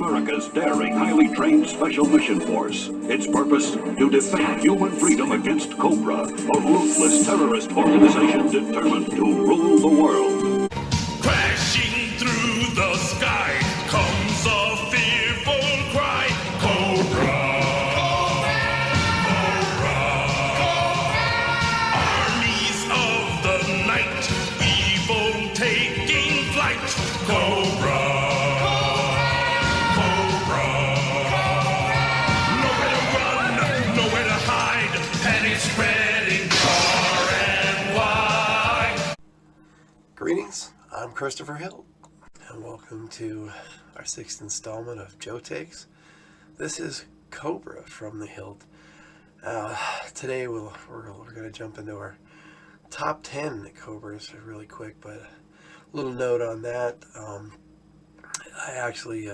America's daring, highly trained Special Mission Force. Its purpose, to defend human freedom against Cobra, a ruthless terrorist organization determined to rule the world. Crashing through the sky comes a fearful cry. Cobra! Cobra! Cobra! Armies of the night, evil taking flight. Cobra! Cobra! Nowhere to run, nowhere to hide, panic spreading far and wide. Greetings, I'm Christopher Hill, and welcome to our 6th installment of Joe Takes. This is Cobra from the Hilt. Today we're going to jump into our top 10 Cobras really quick, but a little note on that. I actually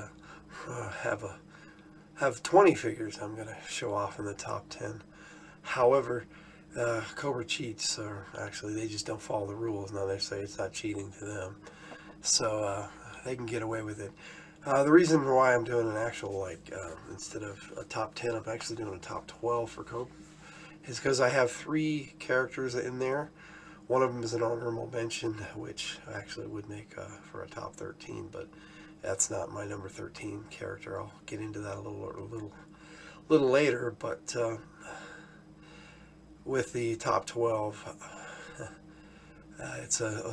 have 20 figures I'm going to show off in the top 10. However, Cobra cheats, or actually they just don't follow the rules. Now they say it's not cheating to them, so they can get away with it. The reason why I'm doing an actual, instead of a top 10, I'm actually doing a top 12 for Cobra, is because I have 3 characters in there. One of them is an honorable mention, which actually would make for a top 13, but that's not my number 13 character. I'll get into that a little later, but with the top 12,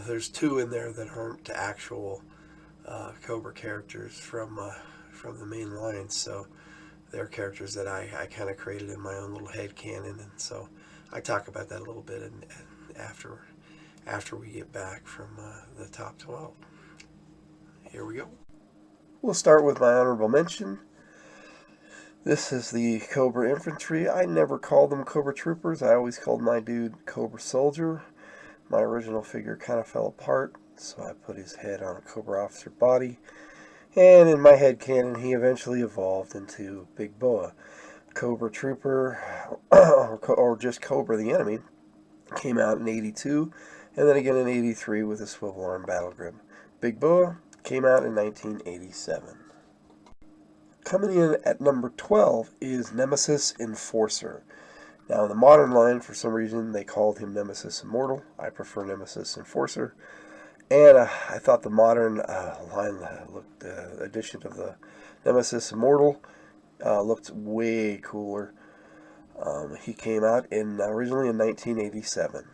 there's 2 in there that aren't actual Cobra characters from the main line, so they're characters that I kind of created in my own little head canon, and so I talk about that a little bit after we get back from the top 12. Here we go. We'll start with my honorable mention. This is the Cobra Infantry. I never called them Cobra Troopers. I always called my dude Cobra Soldier. My original figure kind of fell apart, so I put his head on a Cobra Officer body. And in my head canon, he eventually evolved into Big Boa. Cobra Trooper, or just Cobra the Enemy, came out in 82, and then again in 83 with a swivel arm battle grip. Big Boa came out in 1987. Coming in at number 12 is Nemesis Enforcer. Now in the modern line, for some reason, they called him Nemesis Immortal. I prefer Nemesis Enforcer. And I thought the modern addition of the Nemesis Immortal looked way cooler. He came out originally in 1987.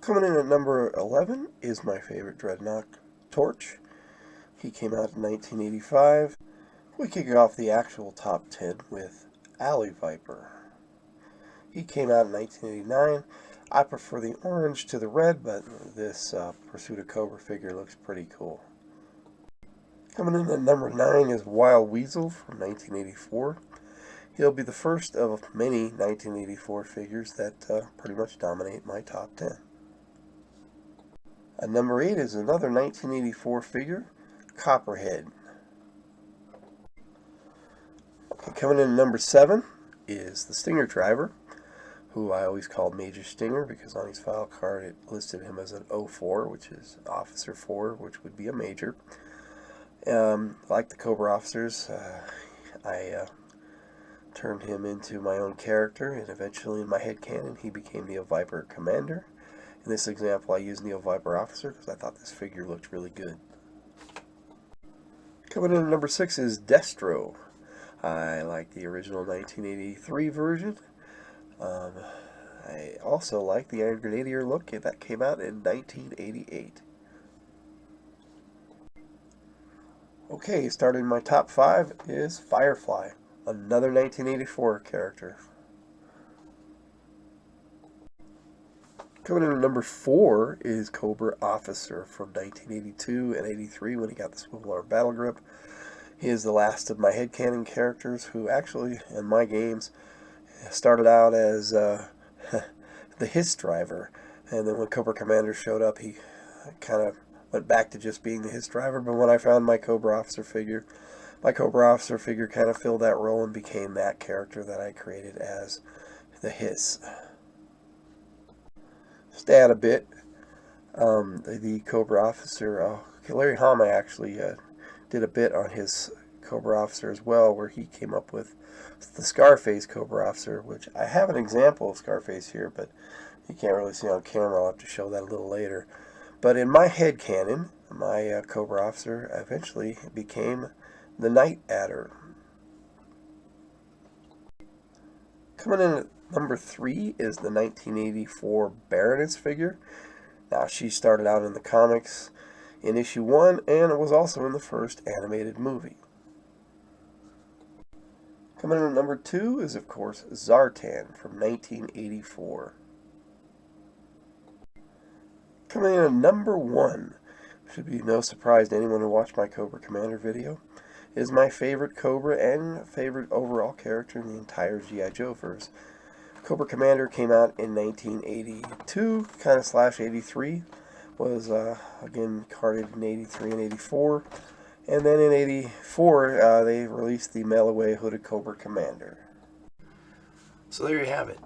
Coming in at number 11 is my favorite Dreadnought, Torch. He came out in 1985. We kick off the actual top 10 with Alley Viper. He came out in 1989. I prefer the orange to the red, but this Pursuit of Cobra figure looks pretty cool. Coming in at number 9 is Wild Weasel from 1984. He'll be the first of many 1984 figures that pretty much dominate my top 10. At number 8 is another 1984 figure, Copperhead. Coming in at number 7 is the Stinger Driver, who I always called Major Stinger because on his file card it listed him as an 04, which is Officer 4, which would be a Major. Like the Cobra officers, I turned him into my own character, and eventually in my head canon he became Neo Viper Commander. In this example I used Neo Viper Officer because I thought this figure looked really good. Coming in at number 6 is Destro. I like the original 1983 version. I also like the Iron Grenadier look that came out in 1988. Okay, starting my top 5 is Firefly, another 1984 character. Coming in at number 4 is Cobra Officer from 1982 and 83 when he got the swivel arm battle grip. He is the last of my headcanon characters who actually, in my games, started out as the Hiss Driver. And then when Cobra Commander showed up, he kind of went back to just being the Hiss Driver. But when I found my Cobra Officer figure kind of filled that role and became that character that I created as the Hiss. Just to add a bit, the Cobra Officer, Larry Hama actually did a bit on his Cobra officer as well, where he came up with the Scarface Cobra officer, which I have an example of Scarface here, but you can't really see on camera. I'll have to show that a little later. But in my head canon, my Cobra officer eventually became the Night Adder. Coming in at number 3 is the 1984 Baroness figure. Now, she started out in the comics in issue 1 and was also in the first animated movie. Coming in at number 2 is, of course, Zartan from 1984. Coming in at number 1, should be no surprise to anyone who watched my Cobra Commander video, is my favorite Cobra and favorite overall character in the entire G.I. Joe verse. Cobra Commander came out in 1982, kind of slash 83, was again carded in 83 and 84, and then in 84 they released the mail-away Hooded Cobra Commander. So there you have it,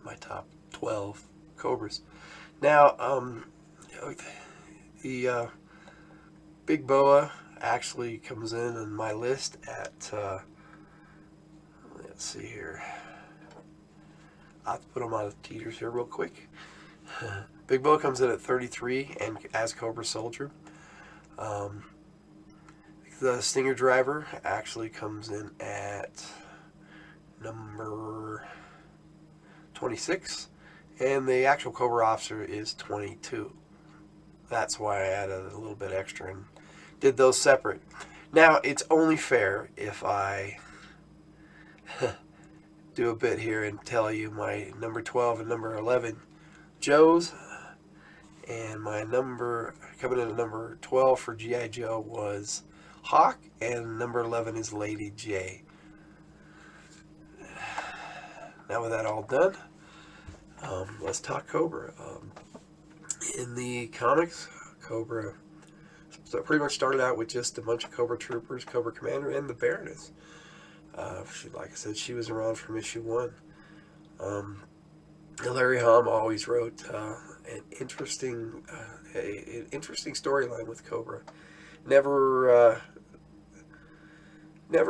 my top 12 Cobras. Now, the Big Boa actually comes in on my list at, let's see here, I'll have to put them on the teeters here real quick. Big Boa comes in at 33 and as Cobra Soldier. The Stinger Driver actually comes in at number 26, and the actual Cobra Officer is 22. That's why I added a little bit extra and did those separate. Now, it's only fair if I do a bit here and tell you my number 12 and number 11 Joes, and my number, coming in at number 12 for G.I. Joe was Hawk, and number 11 is Lady J. Now with that all done, let's talk Cobra. In the comics, Cobra pretty much started out with just a bunch of Cobra Troopers, Cobra Commander, and the Baroness. Like I said, she was around from issue 1. Larry Hama always wrote an interesting storyline with Cobra. Never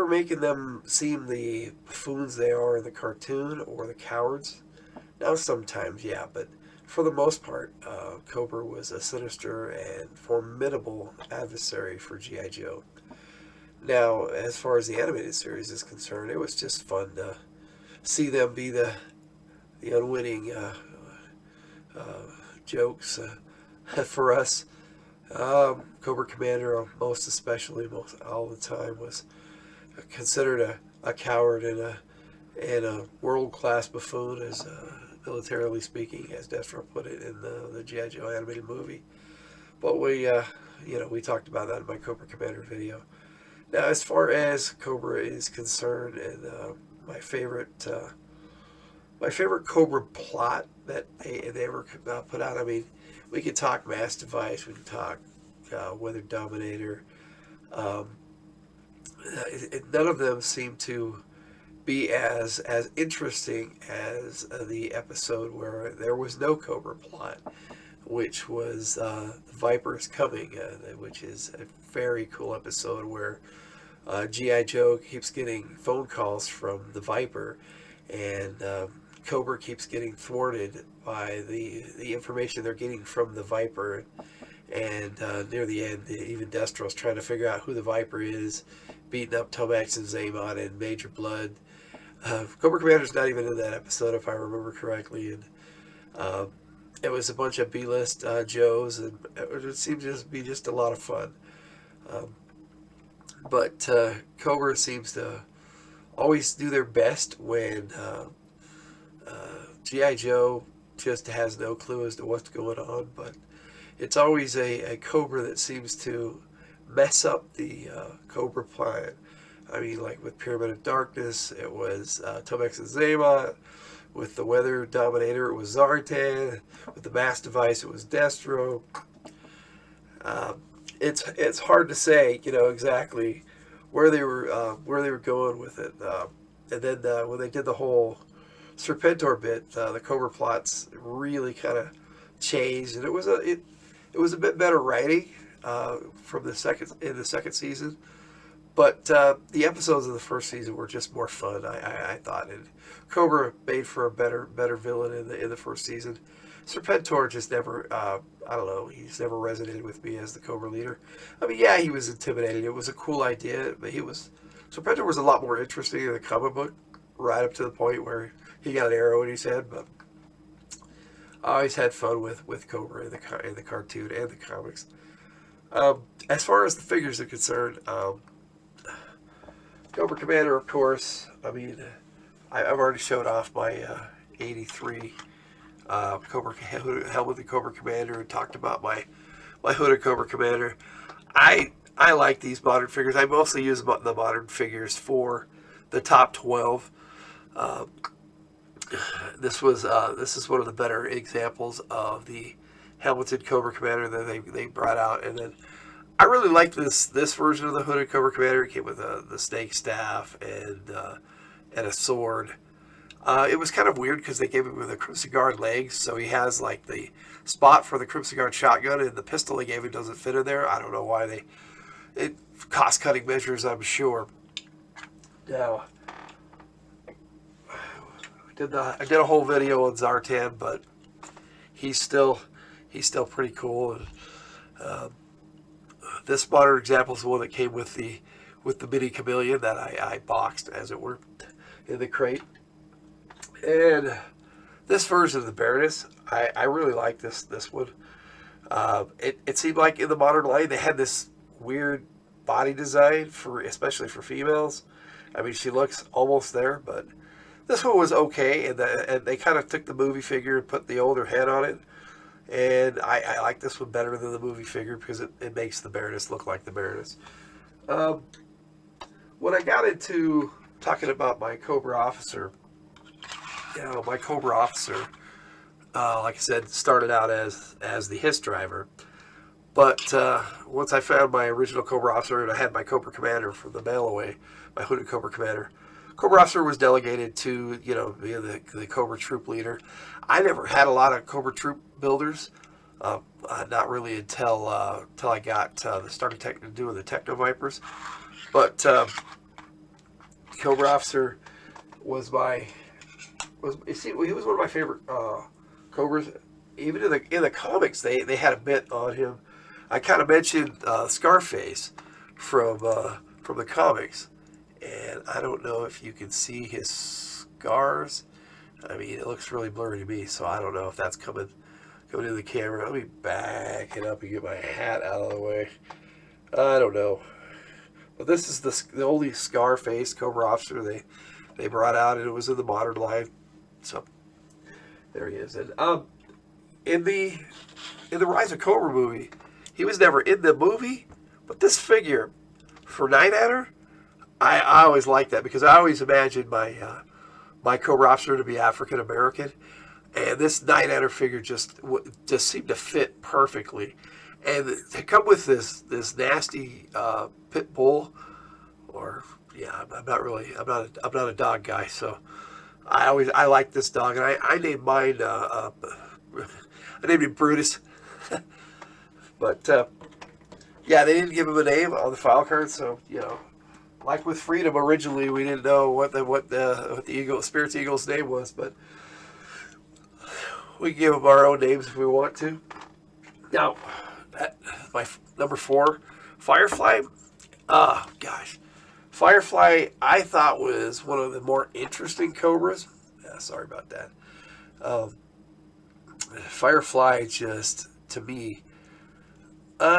making them seem the buffoons they are in the cartoon or the cowards. Now sometimes, yeah, but for the most part, Cobra was a sinister and formidable adversary for G.I. Joe. Now, as far as the animated series is concerned, it was just fun to see them be the unwitting jokes for us. Cobra Commander, most especially, most all the time, was considered a coward and a world-class buffoon, as militarily speaking, as Destro put it in the G.I. Joe animated movie. But we talked about that in my Cobra Commander video. Now, as far as Cobra is concerned, and my favorite Cobra plot that they ever put out, I mean, we could talk Mass Device, we could talk Weather Dominator. None of them seem to be as interesting as the episode where there was no Cobra plot, which was Viper is Coming, which is a very cool episode where G.I. Joe keeps getting phone calls from the Viper, and Cobra keeps getting thwarted by the information they're getting from the Viper. And near the end, even Destro's trying to figure out who the Viper is, beating up Tomax and Zaymon and Major Blood. Cobra Commander's not even in that episode, if I remember correctly. And it was a bunch of B-list Joes, and it seemed to be just a lot of fun. But Cobra seems to always do their best when G.I. Joe just has no clue as to what's going on. But it's always a Cobra that seems to mess up the Cobra plan. I mean, like with Pyramid of Darkness, it was Tomax and Zaymon. With the Weather Dominator, it was Zartan. With the Mass Device, it was Destro. It's hard to say, exactly where they were going with it. And then when they did the whole Serpentor bit, the Cobra plots really kind of changed, and it was a bit better writing. from the second season. But the episodes of the first season were just more fun, I thought. And Cobra made for a better villain in the first season. Serpentor just never, I don't know, he's never resonated with me as the Cobra leader. I mean, yeah, he was intimidating. It was a cool idea, but Serpentor was a lot more interesting in the comic book, right up to the point where he got an arrow in his head. But I always had fun with Cobra in the cartoon and the comics. As far as the figures are concerned, Cobra Commander, of course. I mean, I've already showed off my 83 Cobra helmet, the Cobra Commander, and talked about my hooded Cobra Commander. I like these modern figures. I mostly use the modern figures for the top 12. This is one of the better examples of the helmeted Cobra Commander that they brought out, and then I really like this version of the hooded Cobra Commander. It came with the snake staff and a sword. It was kind of weird because they gave him with a Crimson Guard legs, so he has like the spot for the Crimson Guard shotgun, and the pistol they gave him doesn't fit in there. I don't know why cost-cutting measures, I'm sure. Now, I did a whole video on Zartan, but he's still pretty cool. And, this modern example is the one that came with the mini chameleon that I boxed, as it were, in the crate. And this version of the Baroness, I really like this one. It seemed like in the modern line they had this weird body design especially for females. I mean, she looks almost there, but this one was okay, and they kind of took the movie figure and put the older head on it. And I like this one better than the movie figure because it makes the Baroness look like the Baroness. When I got into talking about my Cobra officer, like I said, started out as the Hiss driver. But once I found my original Cobra officer and I had my Cobra Commander from the mail away, my hooded Cobra Commander, Cobra officer was delegated to, be the Cobra troop leader. I never had a lot of Cobra troop builders, not really until I got started doing the Techno Vipers. But Cobra officer he was one of my favorite Cobras. Even in the comics, they had a bit on him. I kind of mentioned Scarface from the comics. And I don't know if you can see his scars. I mean, it looks really blurry to me, so I don't know if that's coming into the camera. Let me back it up and get my hat out of the way. I don't know. But this is the only Scarface Cobra officer they brought out, and it was in the modern line. So there he is. And in the Rise of Cobra movie, he was never in the movie, but this figure for Night Adder, I always liked that because I always imagined my Cobra officer to be African American, and this Night Adder figure just seemed to fit perfectly. And to come with this nasty pit bull, I'm not a dog guy, so I like this dog, and I named mine I named him Brutus, but they didn't give him a name on the file card, so like with Freedom, originally we didn't know what the Spirit's Eagle's name was, but we can give them our own names if we want to. Now, my number 4, Firefly. Oh gosh, Firefly I thought was one of the more interesting Cobras. Sorry about that. Firefly, just to me,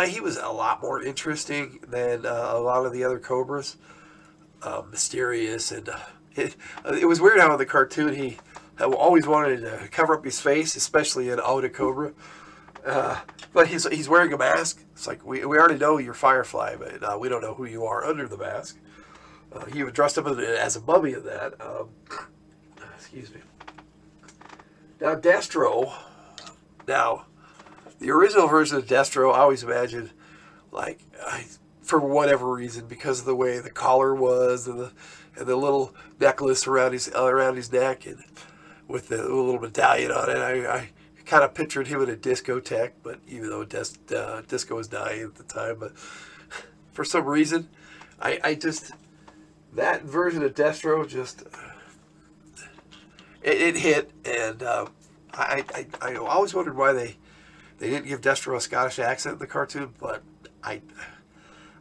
he was a lot more interesting than a lot of the other Cobras. Mysterious, and it was weird how in the cartoon he always wanted to cover up his face, especially in Ode to Cobra. But he's wearing a mask. It's like we already know you're Firefly, but we don't know who you are under the mask. He even dressed up as a mummy in that. Excuse me. Now Destro. Now, the original version of Destro, I always imagined, for whatever reason, because of the way the collar was and the little necklace around his neck and with the little medallion on it, I kind of pictured him in a discotheque, but even though disco was dying at the time, but for some reason, I just, that version of Destro just, it hit, and I always wondered why they didn't give Destro a Scottish accent in the cartoon, but I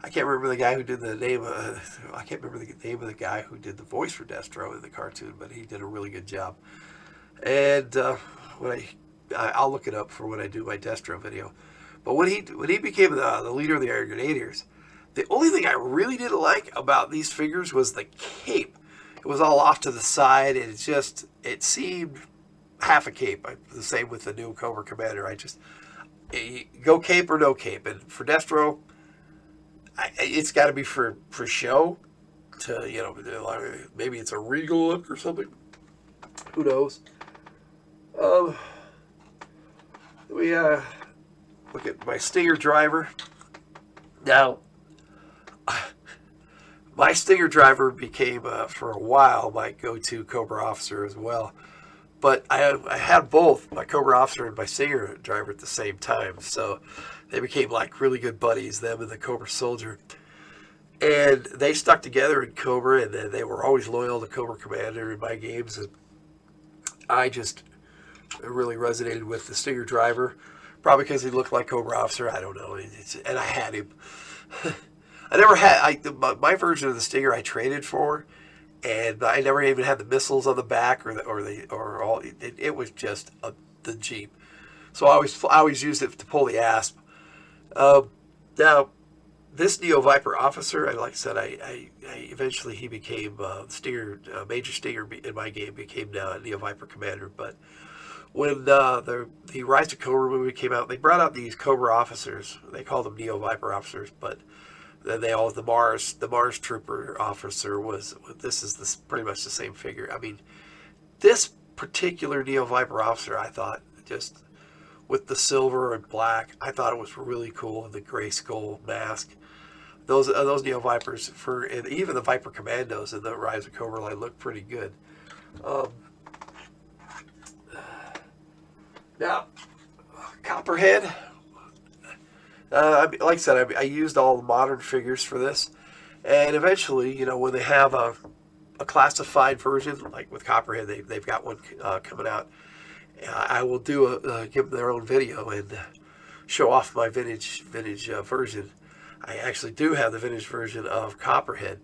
can't remember the guy who did the name. I can't remember the name of the guy who did the voice for Destro in the cartoon, but he did a really good job. And when I'll look it up for when I do my Destro video. But when he became the leader of the Iron Grenadiers, the only thing I really didn't like about these figures was the cape. It was all off to the side, and it seemed half a cape. The same with the new Cobra Commander. Go cape or no cape. And for Destro, it's got to be for show. Maybe it's a regal look or something. Who knows? We look at my Stinger driver. Now, my Stinger driver became, for a while, my go-to Cobra officer as well. But I had both my Cobra officer and my Stinger driver at the same time. So they became like really good buddies, them and the Cobra soldier. And they stuck together in Cobra, and they were always loyal to Cobra Commander in my games. And I just really resonated with the Stinger driver. Probably because he looked like Cobra officer. I don't know. And I had him. I never had my version of the Stinger I traded for, and I never even had the missiles on the back it was just the Jeep. So I always used it to pull the asp. Now this Neo Viper officer, like I said, I eventually he became Stinger, Major Stinger in my game became Neo Viper Commander. But when the Rise to Cobra movie came out, they brought out these Cobra officers. They called them Neo Viper officers, but then the Mars Trooper officer this is pretty much the same figure. I mean, this particular Neo Viper officer, I thought, just with the silver and black, I thought it was really cool, the gray skull mask. Those Neo Vipers, and even the Viper Commandos in the Rise of Cobra line, look pretty good. Now, Copperhead. Like I said, I used all the modern figures for this, and eventually, when they have a classified version, like with Copperhead, they've got one coming out. I will give them their own video and show off my vintage version. I actually do have the vintage version of Copperhead.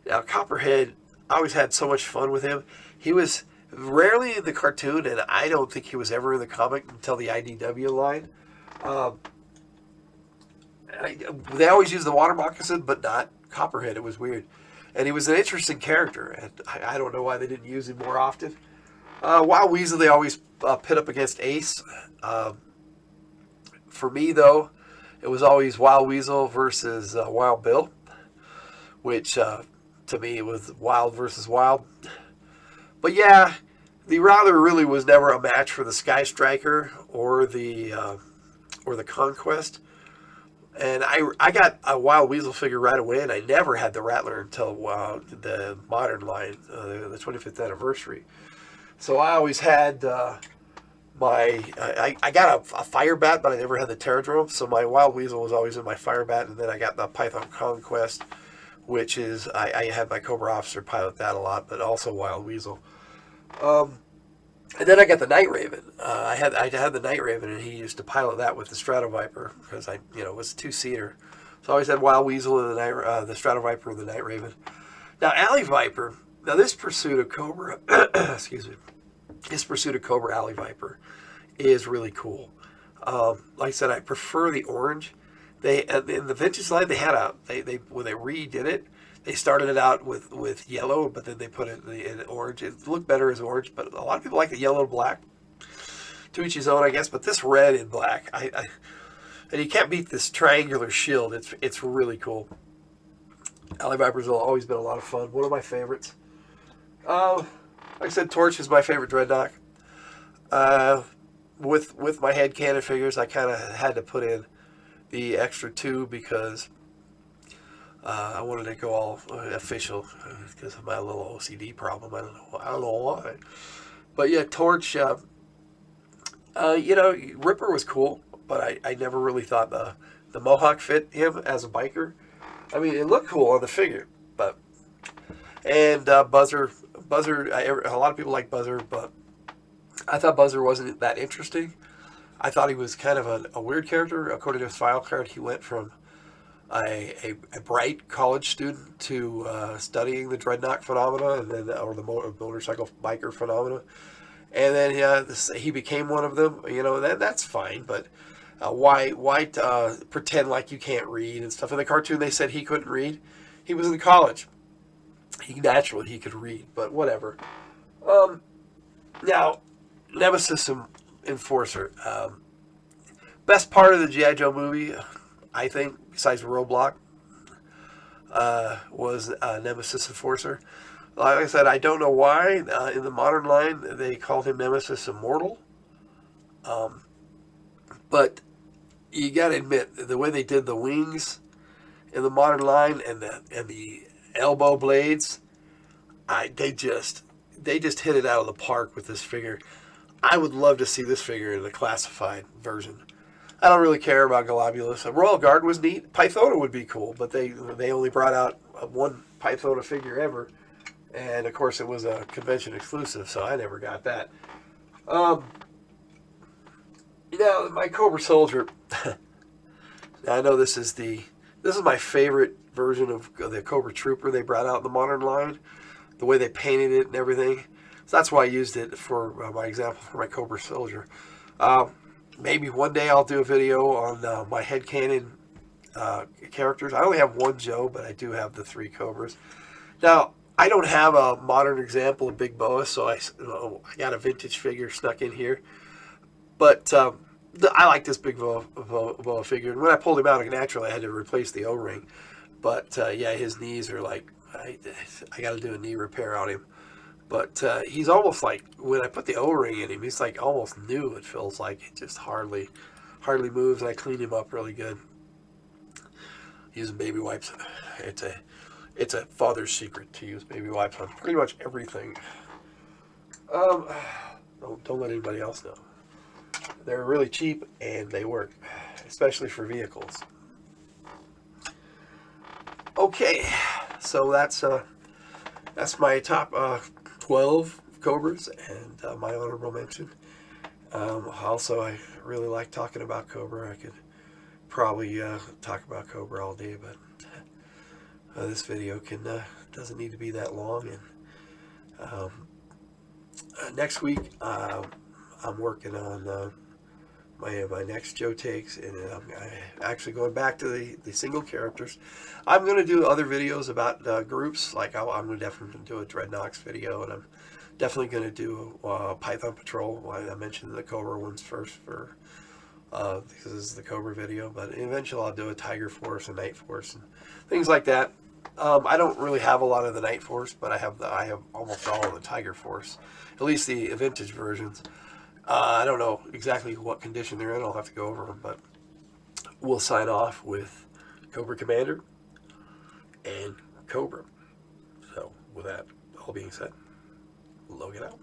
Now, Copperhead, I always had so much fun with him. He was rarely in the cartoon, and I don't think he was ever in the comic until the IDW line. They always used the water moccasin, but not Copperhead. It was weird. And he was an interesting character, and I don't know why they didn't use him more often. Wild Weasel, they always pit up against Ace. For me, though, it was always Wild Weasel versus Wild Bill, which to me was Wild versus Wild. But yeah, the Rather really was never a match for the Sky Striker or the Conquest. And I got a Wild Weasel figure right away, and I never had the Rattler until the modern line, the 25th anniversary. So I always had I got a Fire Bat, but I never had the Terradrome. So my Wild Weasel was always in my Fire Bat, and then I got the Python Conquest, which is, I had my Cobra Officer pilot that a lot, but also Wild Weasel. And then I got the Night Raven. I had the Night Raven, and he used to pilot that with the Stratoviper because it was a 2-seater. So I always had Wild Weasel and the Stratoviper and the Night Raven. Now Alley Viper. Now this pursuit of Cobra, excuse me, this pursuit of Cobra Alley Viper is really cool. Like I said, I prefer the orange. They in the vintage line they had when they redid it. They started it out with yellow, but then they put it in orange. It looked better as orange, but a lot of people like the yellow and black. To each his own, I guess. But this red and black, and you can't beat this triangular shield. It's really cool. Alley Vipers have always been a lot of fun. One of my favorites. Like I said, Torch is my favorite Dreadnought. With my headcanon figures, I kind of had to put in the extra 2 because I wanted to go all official because of my little OCD problem. I don't know why. But yeah, Torch, Ripper was cool, but I never really thought the mohawk fit him as a biker. I mean, it looked cool on the figure, but and Buzzer, a lot of people like Buzzer, but I thought Buzzer wasn't that interesting. I thought he was kind of a weird character. According to his file card, he went from a bright college student to studying the dreadnought phenomena, and then or the motorcycle biker phenomena, and then he became one of them. That's fine, but why pretend like you can't read and stuff? In the cartoon, they said he couldn't read. He was in college. He could read, but whatever. Now, Nemesis Enforcer. Best part of the G.I. Joe movie, I think, besides Roadblock, was Nemesis Enforcer. Like I said, I don't know why in the modern line they called him Nemesis Immortal. But you gotta admit, the way they did the wings in the modern line and the elbow blades, they just hit it out of the park with this figure. I would love to see this figure in the classified version. I don't really care about Globulus. A Royal Guard was neat. Pythona would be cool, but they only brought out one Pythona figure ever, and of course it was a convention exclusive, so I never got that. My Cobra Soldier. I know this is my favorite version of the Cobra Trooper they brought out in the modern line. The way they painted it and everything. So that's why I used it for my example for my Cobra Soldier. Maybe one day I'll do a video on my headcanon characters. I only have one Joe, but I do have the 3 Cobras. Now, I don't have a modern example of Big Boa, so I got a vintage figure snuck in here. But I like this Big Boa figure. And when I pulled him out, naturally I had to replace the O-ring. But his knees are like, I got to do a knee repair on him. But he's almost like, when I put the O-ring in him, he's like almost new, it feels like. It just hardly moves, and I cleaned him up really good. Using baby wipes. It's a father's secret to use baby wipes on pretty much everything. Don't let anybody else know. They're really cheap, and they work, especially for vehicles. Okay, so that's my top 12 Cobras and my honorable mention. Also, I really like talking about Cobra. I could probably talk about Cobra all day, but this video doesn't need to be that long. And next week, I'm working on my next Joe Takes, and I'm actually going back to the single characters. I'm going to do other videos about groups, like I'm definitely going to do a Dreadnoks video, and I'm definitely going to do Python Patrol. I mentioned the Cobra ones first because this is the Cobra video, but eventually I'll do a Tiger Force and Night Force and things like that. I don't really have a lot of the Night Force, but I have almost all of the Tiger Force, at least the vintage versions. I don't know exactly what condition they're in. I'll have to go over them, but we'll sign off with Cobra Commander and Cobra. So, with that all being said, Logan out.